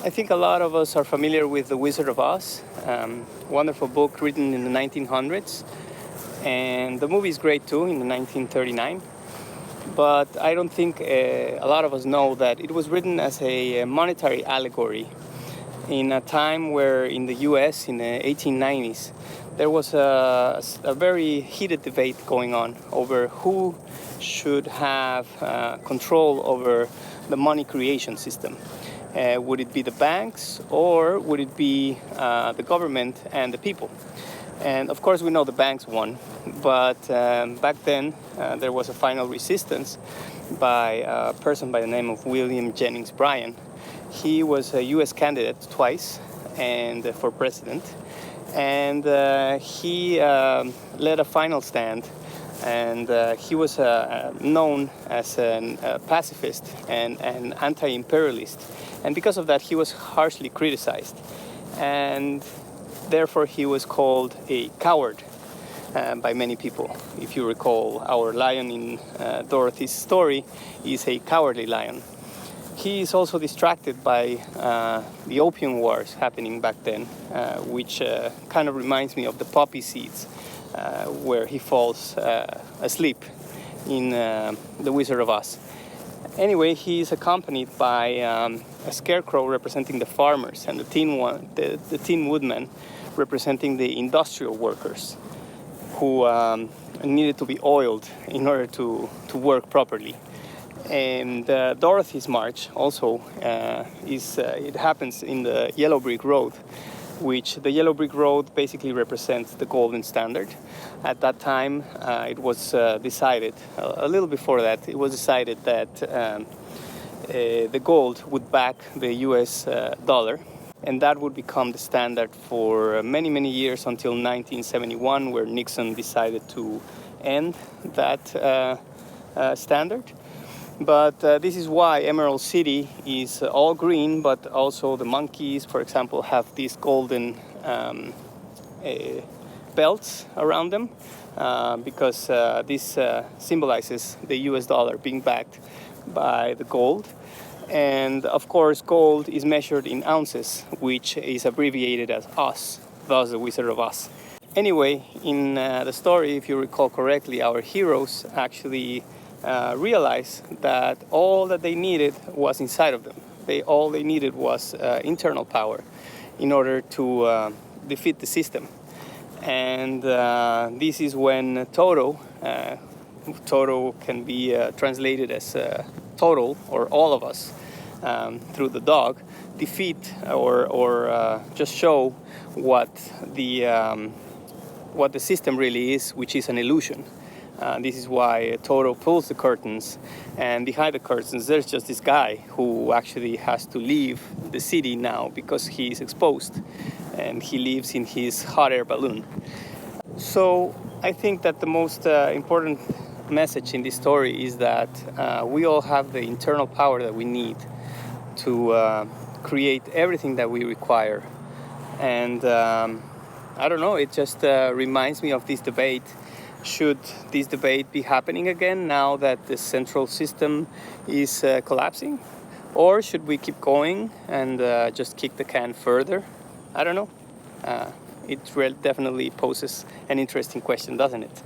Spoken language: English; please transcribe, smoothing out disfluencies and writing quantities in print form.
I think a lot of us are familiar with The Wizard of Oz, wonderful book written in the 1900s, and the movie is great too in the 1939. But I don't think a lot of us know that it was written as a monetary allegory in a time where in the US in the 1890s there was a very heated debate going on over who should have control over the money creation system. Would it be the banks or would it be the government and the people? And of course we know the banks won, but back then there was a final resistance by a person by the name of William Jennings Bryan. He was a US candidate twice and for president, and he led a final stand, and he was known as a pacifist and an anti-imperialist, and because of that he was harshly criticized, and therefore he was called a coward by many people. If you recall, our lion in Dorothy's story is a cowardly lion. He is also distracted by the opium wars happening back then, which kind of reminds me of the poppy seeds, where he falls asleep in The Wizard of Oz. Anyway, he is accompanied by a scarecrow representing the farmers and the Tin Woodman representing the industrial workers who needed to be oiled in order to work properly. And Dorothy's March also it happens in the Yellow Brick Road, which the Yellow Brick Road basically represents the golden standard. At that time, it was decided, a little before that, it was decided that the gold would back the US dollar, and that would become the standard for many, many years until 1971, where Nixon decided to end that standard. But this is why Emerald City is all green, but also the monkeys, for example, have these golden belts around them, because this symbolizes the US dollar being backed by the gold. And of course, gold is measured in ounces, which is abbreviated as Oz, thus the Wizard of Oz. Anyway, in the story, if you recall correctly, our heroes actually realized that all that they needed was inside of them. All they needed was internal power in order to defeat the system. And this is when Toto can be translated as total, or all of us, through the dog, defeat or just show what the system really is, which is an illusion. This is why Toto pulls the curtains, and behind the curtains there's just this guy who actually has to leave the city now because he is exposed, and he lives in his hot air balloon. So I think that the most important message in this story is that we all have the internal power that we need to create everything that we require. And I don't know, it just reminds me of this debate. Should this debate be happening again now that the central system is collapsing? Or should we keep going and just kick the can further? I don't know. It definitely poses an interesting question, doesn't it?